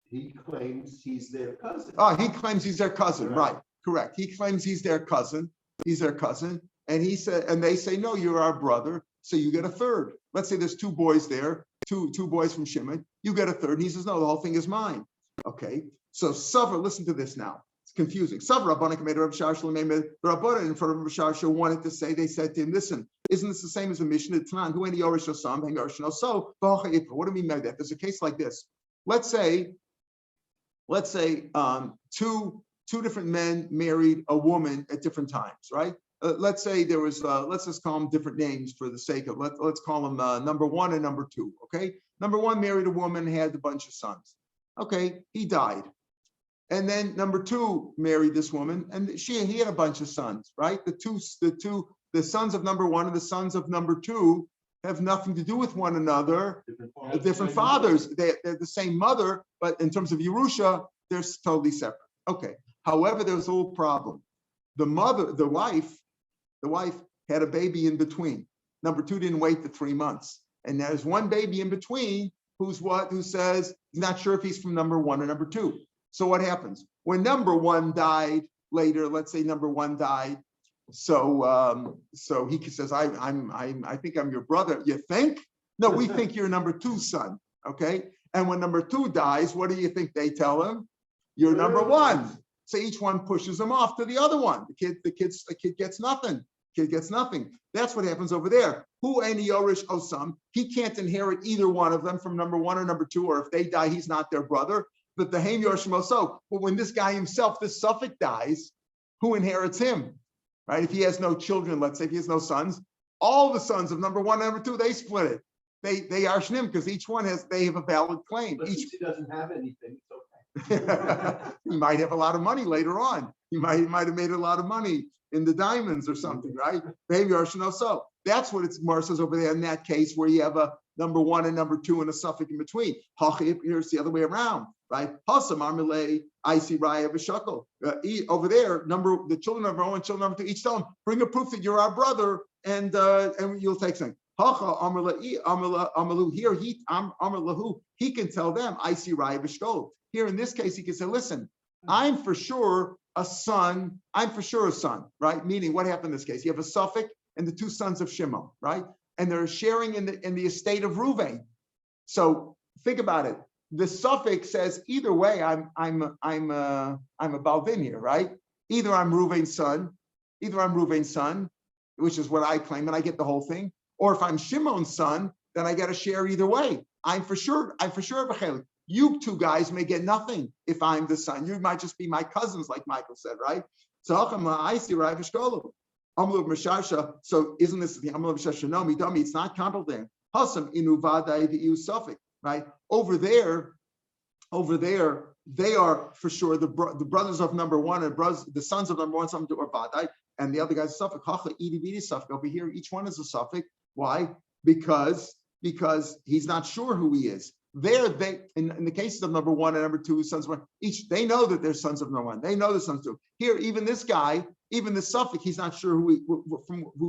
He claims he's their cousin. Oh, he claims he's their cousin, right? Correct. He claims he's their cousin. He's their cousin, and they say no, you're our brother. So you get a third. Let's say there's two boys there, two boys from Shimon. You get a third. And he says, no, the whole thing is mine. Okay. So Savra, listen to this now. It's confusing. Savra Rabbanik made Rav Shapiro, the Rabbanan in front of Rav Shapiro wanted to say, they said to him, listen, isn't this the same as the Mishnah Tanan? Who any Yorish or Sam, hang Yorish no so. What do we mean by that? There's a case like this. Let's say two different men married a woman at different times, right? Let's say there was, let's just call them different names for the sake of, let's call them number one and number two, okay? Number one married a woman, had a bunch of sons. Okay, he died. And then number two married this woman, and he had a bunch of sons, right? The sons of number one and the sons of number two have nothing to do with one another. Different fathers. They're the same mother, but in terms of Yerusha, they're totally separate. Okay. However, there's a little problem. The wife had a baby in between. Number two didn't wait the 3 months. And there's one baby in between who says he's not sure if he's from number one or number two. So what happens? When number one died later, let's say number one died. So he says, I think I'm your brother. You think? No, we think you're number two's son. Okay. And when number two dies, what do you think they tell him? You're number one. So each one pushes him off to the other one. The kid gets nothing. Kid gets nothing. That's what happens over there. Who any Yorish Osam? He can't inherit either one of them from number one or number two, or if they die, he's not their brother. But the Haim Yorish Moso. But when this guy himself, this Suffolk dies, who inherits him? Right? If he has no children, let's say if he has no sons, all the sons of number one and number two, they split it. They are shnim because each one they have a valid claim. But since he doesn't have anything, it's okay. He might have a lot of money later on. He might have made a lot of money in the diamonds or something, right? Maybe so. That's what it's Mar says over there in that case where you have a number one and number two and a suffix in between. Here's the other way around, right? I see Raya V'Shakal. Over there, the children of number one, children of number two, each tell them, bring a proof that you're our brother, and you'll take something. Here, he can tell them, I see Raya V'Shakal. Here in this case, he can say, listen, I'm for sure a son, right? Meaning what happened in this case? You have a suffix and the two sons of Shimon, right? And they're sharing in the estate of Reuven. So think about it. The suffix says either way, I'm a Balvin here, right? Either I'm Reuven's son, which is what I claim, and I get the whole thing. Or if I'm Shimon's son, then I get a share either way. I'm for sure B'chelik. You two guys may get nothing if I'm the son. You might just be my cousins, like Michael said, right? So I see Rav Shapiro. So isn't this the Amr of Shashanomi Dami? It's not comparable. Hasam inuvadai the iu suffix, right? Over there, they are for sure the brothers of number one and the sons of number one, some are vadai, and the other guy's a suffix. Hacha idi suffix. Over here, each one is a suffix. Why? Because he's not sure who he is. There, in the cases of number one and number two, sons of one, they know that they're sons of number one. They know the sons of two. Here, even this guy, even the suffix, he's not sure who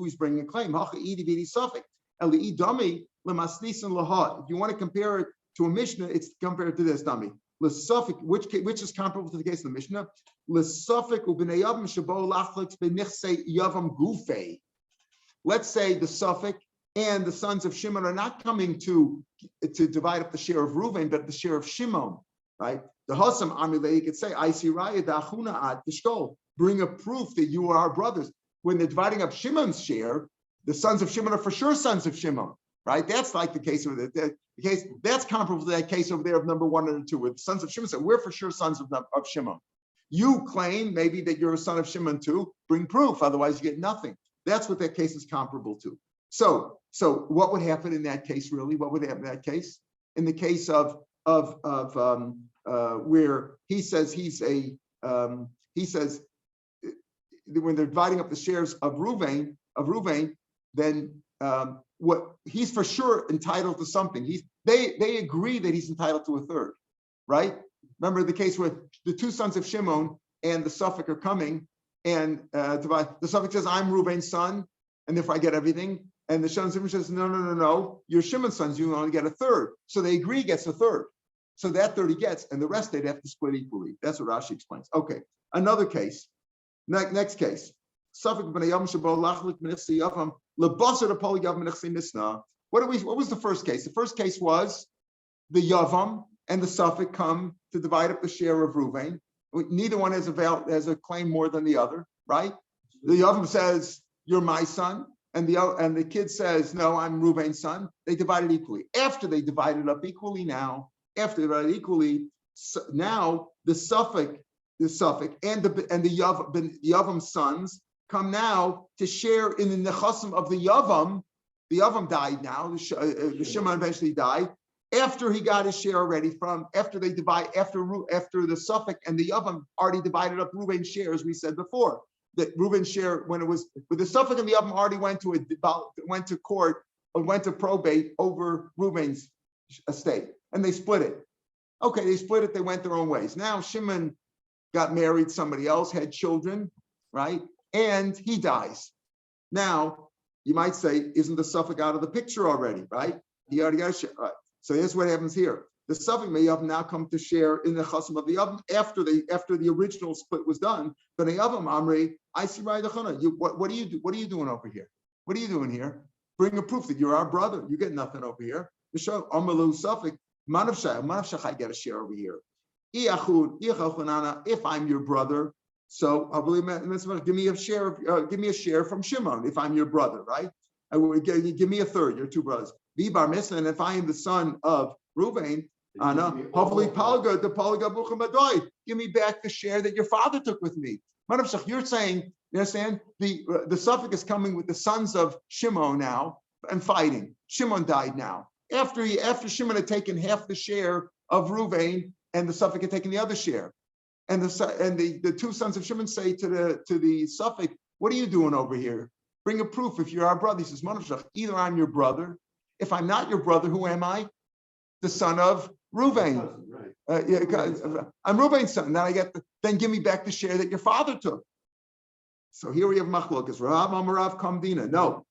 he's bringing a claim. Hacha idi bidi suffix. Eli dami lemasnis and lahad. If you want to compare it to a Mishnah, it's compared to this dummy. L'sufik, which is comparable to the case of the Mishnah. L'sufik ubnei yavam shabo lachlik b'nichsei yavam gufei. Let's say the Suffolk and the sons of Shimon are not coming to divide up the share of Reuven, but the share of Shimon, right? The Hasam Amile, you could say, I see Raya Dachuna ad Tishkol. Bring a proof that you are our brothers. When they're dividing up Shimon's share, the sons of Shimon are for sure sons of Shimon, right? That's like the case over there. The case that's comparable to that case over there of number one and two, where the sons of Shimon said, we're for sure sons of Shimon. You claim maybe that you're a son of Shimon too. Bring proof, otherwise you get nothing. That's what that case is comparable to. So what would happen in that case, really? What would happen in that case? In the case of where he says when they're dividing up the shares of Reuven, then what he's for sure entitled to something. They agree that he's entitled to a third, right? Remember the case where the two sons of Shimon and the Suffolk are coming and divide. The Suffolk says, I'm Reuven's son, and therefore I get everything. And the sons of Shimon says, no, you're Shimon's sons, you only get a third. So they agree he gets a third. So that third he gets, and the rest they'd have to split equally. That's what Rashi explains. Okay, another case. Next case. What was the first case? The first case was the Yavam and the Suffolk come to divide up the share of Reuven. Neither one has a claim more than the other, right? The Yavam says, you're my son, and the kid says, no, I'm Reuven's son. They divide it equally. After they divided up equally now the Suffolk and the Yavam sons come now to share in the nechasim of the Yavam. The Yavam died now. The Shimon eventually died after he got his share already after the Suffolk and the Yavam already divided up Reuven's share, as we said before. That Reuven's share, when the Suffolk and the Yavam already went to court or went to probate over Reuven's estate, and they split it. Okay, they split it. They went their own ways. Now Shimon got married, somebody else had children, right? And he dies. Now, you might say, isn't the Suffolk out of the picture already, right? He already got a share, right? So here's what happens here. The Suffolk may have now come to share in the chasam of the Yavam after the original split was done. But the Yavam Amri, I see right. What are you doing over here? What are you doing here? Bring a proof that you're our brother. You get nothing over here. The show Amalu Suffolk, Manavshach, I get a share over here. If I'm your brother, so I believe give me a share from Shimon. If I'm your brother, right? Give me a third. You're two brothers. And if I am the son of Reuven, hopefully give me back the share that your father took with me. You're saying, you understand? The Suffolk is coming with the sons of Shimon now and fighting. Shimon died now. After Shimon had taken half the share of Reuven and the Suffolk had taken the other share. And the two sons of Shimon say to the Suffolk, what are you doing over here? Bring a proof if you're our brother. He says, either I'm your brother. If I'm not your brother, who am I? The son of Reuven. I'm Reuven's son. Then give me back the share that your father took. So here we have machlokas. Rav Amarav Kamdina. No,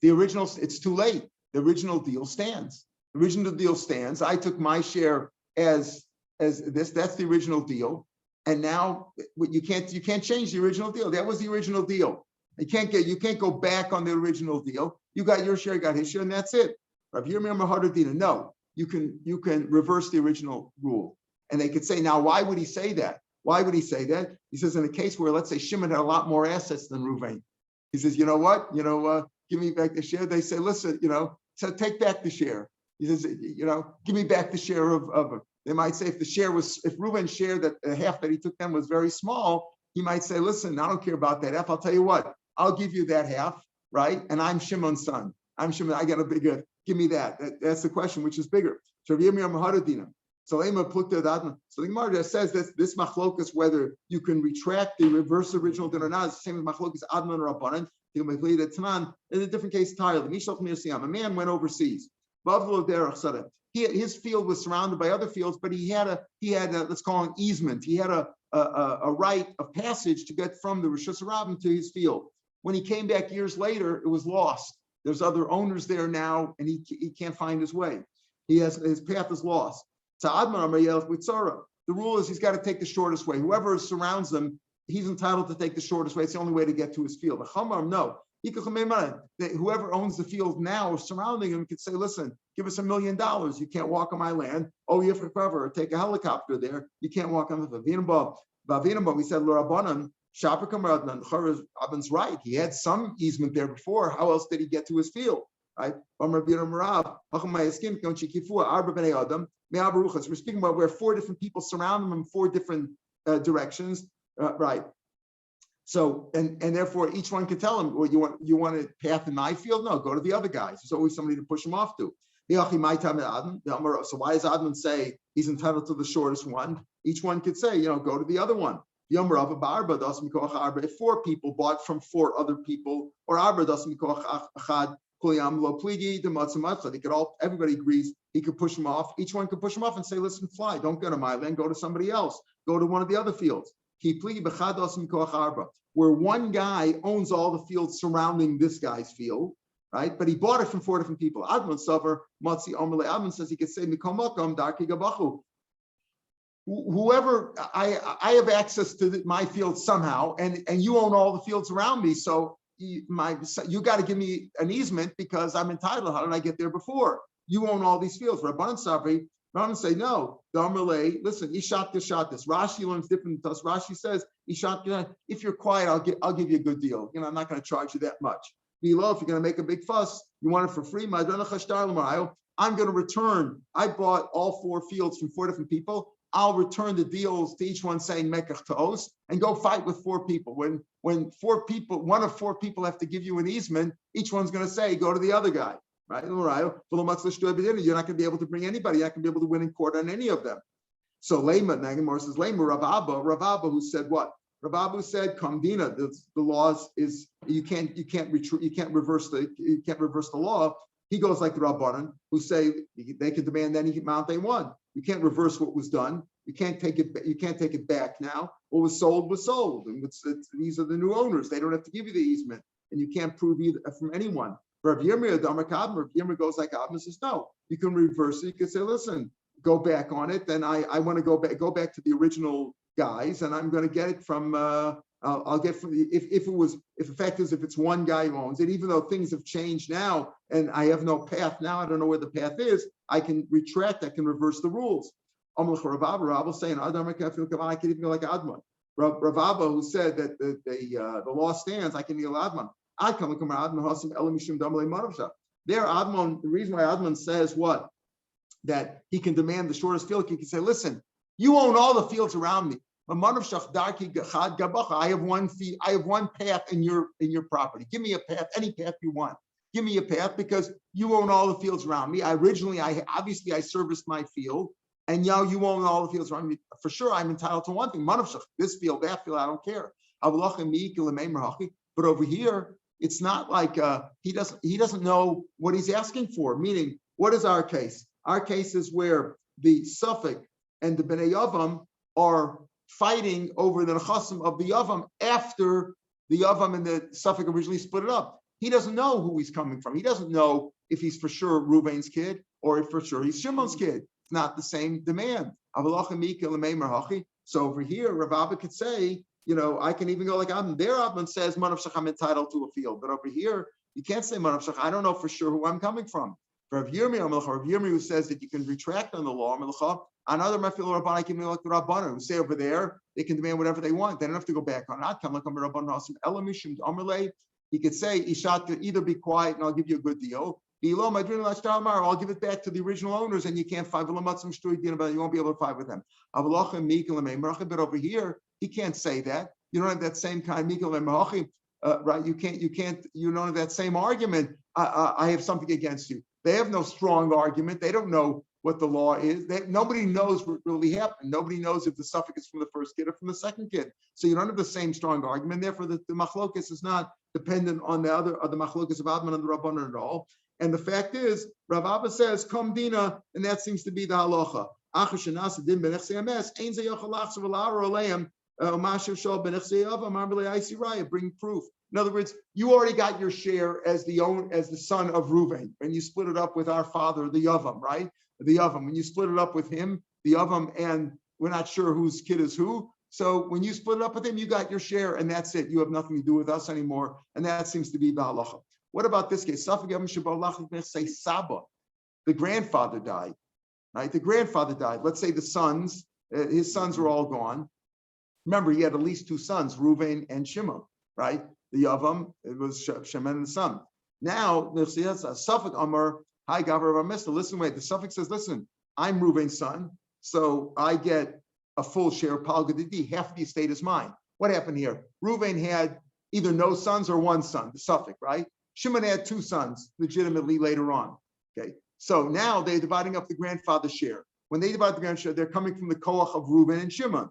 the original. It's too late. The original deal stands. The original deal stands. I took my share as this. That's the original deal. And now you can't change the original deal. That was the original deal. You can't go back on the original deal. You got your share, got his share, and that's it. Rav Yirmiyah Mahadadina. No, you can reverse the original rule. And they could say, now, why would he say that? Why would he say that? He says, in a case where, let's say, Shimon had a lot more assets than Reuven. He says, you know what? Give me back the share. They say, listen, so take back the share. He says, give me back the share of they might say if Reuben's share that the half that he took them was very small, he might say, listen, I don't care about that half. I'll tell you what, I'll give you that half, right? And I'm Shimon's son. I'm Shimon. I got a bigger. Give me that. That's the question, which is bigger. So the Gemara says that this machlokas, whether you can retract the reverse original din or not, is the same as machlokas adman or rabbanan. In a different case entirely. A man went overseas. His field was surrounded by other fields, but he had a let's call it an easement. He had a right of passage to get from the Rishus Rabbim to his field. When he came back years later, it was lost. There's other owners there now, and he can't find his way. His path is lost. The rule is he's got to take the shortest way. Whoever surrounds him, he's entitled to take the shortest way. It's the only way to get to his field. No. Whoever owns the field now surrounding him could say, listen, give us $1 million. You can't walk on my land. Oh, you have to cover or take a helicopter there. You can't walk on the field. We said, Abin's right. He had some easement there before. How else did he get to his field? Right? We're speaking about where 4 different people surround him in 4 different directions. Right. So, and therefore each one could tell him, well, you want a path in my field? No, go to the other guys. There's always somebody to push him off to. So why does Adman say he's entitled to the shortest one? Each one could say, go to the other one. If 4 people bought from 4 other people, or everybody agrees he could push him off. Each one could push him off and say, listen, fly, don't go to my land, go to somebody else, go to one of the other fields. Where one guy owns all the fields surrounding this guy's field, right? But he bought it from 4 different people. Adman says he could say, whoever I have access to my field somehow, and you own all the fields around me, so you got to give me an easement because I'm entitled. How did I get there before? You own all these fields. Rabbanan say no. Listen, Ishat this. Rashi learns different than us. Rashi says, Ishat, if you're quiet, I'll give you a good deal. I'm not going to charge you that much. Below, if you're going to make a big fuss, you want it for free. I'm going to return. I bought all 4 fields from 4 different people. I'll return the deals to each one saying mekach to'os and go fight with 4 people. When 4 people, one of 4 people have to give you an easement, each one's going to say, go to the other guy. Right? You're not going to be able to bring anybody. You're not going to be able to win in court on any of them. So Nagamor says, Rav Abba, who said what? Rav Abba said, Kamdina, the laws is you can't reverse the law. He goes like the Rabbanan, who say they can demand any amount they want. You can't reverse what was done. You can't take it back now. What was sold was sold, and these are the new owners. They don't have to give you the easement, and you can't prove either from anyone. Rav Yirmiyah goes like Abba and says, no, you can reverse it. You can say, listen, go back on it. Then I want to go back to the original guys, and I'm going to get it from. I'll get from if the fact is if it's one guy who owns it, even though things have changed now and I have no path now, I don't know where the path is. I can retract. I can reverse the rules. Rav saying, I can even go like Adman. Rav Abba, who said that the law stands, I can be Adman. I come Adman Hasam Elamishim Damalei Manavsha. There, Adman. The reason why Adman says what that he can demand the shortest field, he can say, listen, you own all the fields around me. I have one path in your property. Give me a path, any path you want. Give me a path because you own all the fields around me. I serviced my field, and now you own all the fields around me. For sure, I'm entitled to one thing. This field, that field, I don't care. But over here, it's not like he doesn't know what he's asking for. Meaning, what is our case? Our case is where the Suffolk and the Bnei Yavam are fighting over the nechasim of the Yavam after the Yavam and the Suffolk originally split it up. He doesn't know who he's coming from. He doesn't know if he's for sure Reuven's kid or if for sure he's Shimon's kid. It's not the same demand. So over here, Rav Abba could say, I can even go like Adman. Their Adman says, Manav Shach, I'm entitled to a field. But over here, you can't say Manav Shach, I don't know for sure who I'm coming from. Rav Yomi, who says that you can retract on the law, another Mafil Rabbanai can be like the Rabbanan, who say over there, they can demand whatever they want. They don't have to go back on it. He could say, Ishat, either be quiet and I'll give you a good deal, I'll give it back to the original owners, and you can't fight with them. You won't be able to fight with them. But over here, he can't say that. You don't have that same kind of right? You don't have that same argument. I have something against you. They have no strong argument. They don't know what the law is. Nobody knows what really happened. Nobody knows if the suffix is from the first kid or from the second kid. So you don't have the same strong argument. Therefore, the machlokas is not dependent on the machlokas of Adman and the Rabbanan at all. And the fact is, Rav Abba says, "Kom dina," and that seems to be the halacha. Bring proof. In other words, you already got your share as the son of Reuven, and you split it up with our father, the Yavam, right? The Yavam. When you split it up with him, the Yavam, and we're not sure whose kid is who. So when you split it up with him, you got your share, and that's it. You have nothing to do with us anymore, and that seems to be the halacha. What about this case? Say Saba, the grandfather died, right? The grandfather died. Let's say the sons, his sons were all gone. Remember, he had at least two sons, Reuven and Shimon, right? The Yavam, it was Shemen and the son. Now, there's a suffix Amar, hi Gavra Ramista. Listen, wait, the suffix says, listen, I'm Reuven's son, so I get a full share of Palgadidi. Half the estate is mine. What happened here? Reuven had either no sons or one son, the suffix, right? Shimon had two sons, legitimately later on. Okay, so now they're dividing up the grandfather's share. When they divide the grandfather's share, they're coming from the koach of Reuven and Shimon,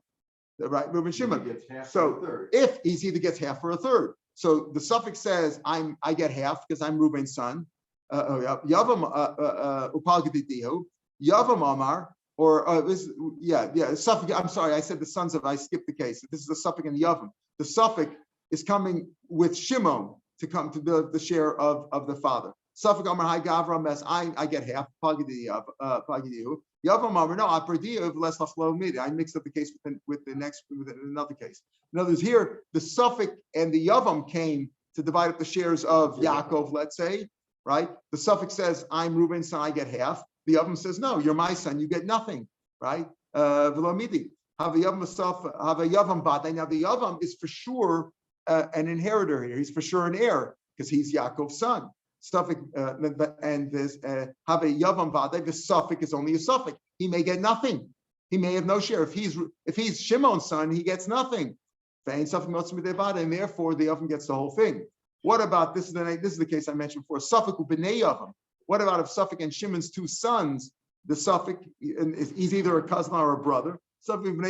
right? Reuven Shimon. So if he either gets half or a third, so the suffix says I get half because I'm Reuven's son. Yavam upalgadidihu, Yavam Amar, or suffix. I'm sorry, I said the sons of. I skipped the case. This is the suffix in Yavam. The suffix is coming with Shimon to come to the share of the father. Suffix Amar Hai Gavra Mes. I get half. Pagadidihu. Yavam Amar no Aprdiyu less lachlo midi. I mixed up the case with another case. In other words, here the suffix and the Yavam came to divide up the shares of Yaakov. Let's say, right? The suffix says I'm Reuben's son. I get half. The Yavam says no, you're my son. You get nothing, right? V'lo midi. Have a Yavam bad. Now the Yavam is for sure an inheritor here. He's for sure an heir because he's Yaakov's son. Suffix and this have a Yavam vade. The suffix is only a suffix. He may get nothing. He may have no share. If he's Shimon's son, he gets nothing. And therefore the Yavam gets the whole thing. What about this? Is the case I mentioned before. Suffix b'nei Yavam. What about if Suffix and Shimon's two sons? The suffix is either a cousin or a brother. They're coming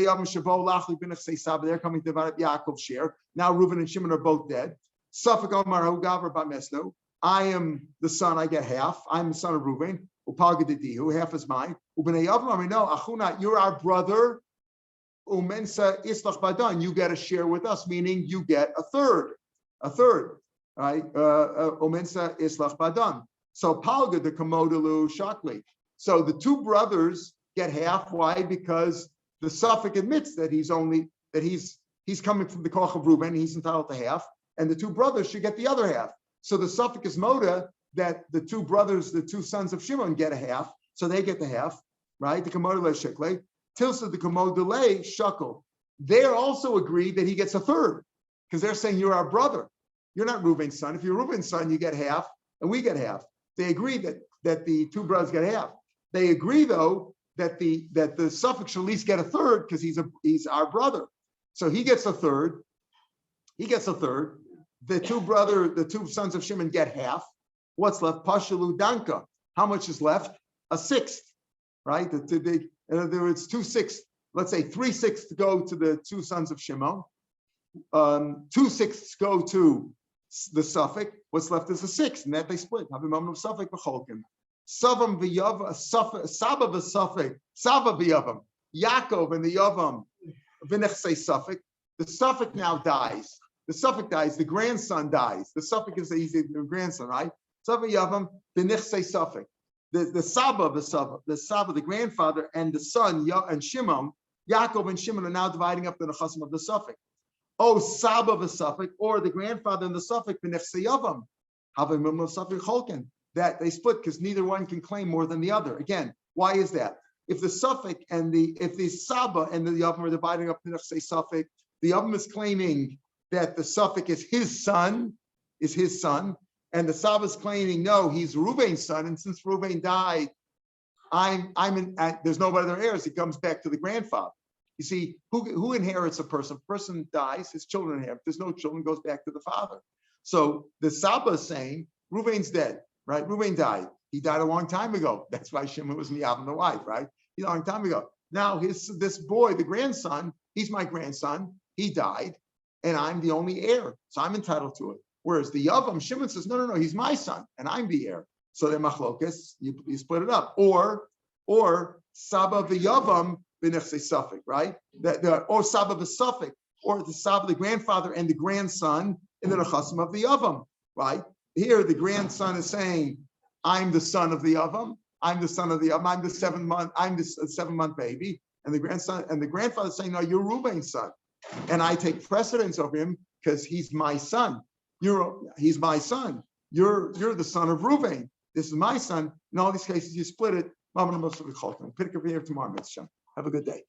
to divide up Yaakov's share. Now Reuven and Shimon are both dead. I am the son, I get half. I'm the son of Reuven. Half is mine. You're our brother. You get a share with us, meaning you get a third. Right? So Palga the Kamodalu Shakli. So the two brothers get half. Why? Because the suffix admits that he's coming from the koch of Reuben, he's entitled to half, and the two brothers should get the other half. So the suffix is moda that the two brothers, the two sons of Shimon, get a half, so they get the half, right? The kamodale shekle, tilsa the kamodale shakel. They're also agreed that he gets a third because they're saying you're our brother. You're not Reuben's son. If you're Reuben's son, you get half, and we get half. They agree that the two brothers get half. They agree though that the suffix should at least get a third because he's our brother. So he gets a third. The two sons of Shimon get half. What's left? Pashalu Danka. How much is left? A sixth, right? In other words, 2/6. Let's say 3/6 go to the two sons of Shimon. 2/6 go to the suffix. What's left is a sixth, and that they split. Savam v'yavam, Saba v'suffix, Saba v'yavam, Yaakov and the Yavam v'nechsei suffix. The suffix now dies. The suffix dies. The grandson dies. The suffix is the grandson, right? Saba v'yavam v'nechsei suffix. The Saba v'suffix, the grandfather and the son and Shimon, Yaakov and Shimon are now dividing up the nechasim of the suffix. Oh, Saba v'suffix, or the grandfather and the suffix v'nechsei yavam, havim suffix cholken. That they split because neither one can claim more than the other. Again, why is that? If the suffix and if the Saba and the Yavam are dividing up the nechsei suffix, the Yavam is claiming that the suffix is his son, and the Sabba's claiming, no, he's Reuven's son, and since Reuven died, there's no other heirs. It comes back to the grandfather. You see, who inherits a person? A person dies, his children inherit. If there's no children, it goes back to the father. So the Saba is saying, Reuven's dead, right? Reuven died. He died a long time ago. That's why Shimon was Miyab the wife, right? A long time ago. Now this boy, the grandson, he's my grandson. He died, and I'm the only heir, so I'm entitled to it. Whereas the Yavam, Shimon says, no, he's my son, and I'm the heir. So they're machlokas, you split it up. Or Saba v'Yavam b'nechsei Suffolk, right? Or Saba v'Suffolk, or the Saba, the grandfather and the grandson in the nechasim of the Yavam, right? Here the grandson is saying, I'm the son of the Yavam, I'm the son of the Yavam, I'm the 7-month baby, and the grandson and the grandfather is saying, no, you're Reuben's son, and I take precedence over him because he's my son. He's my son. You're the son of Reuven. This is my son. In all these cases, you split it. Pick up here tomorrow, Mitzvah. Have a good day.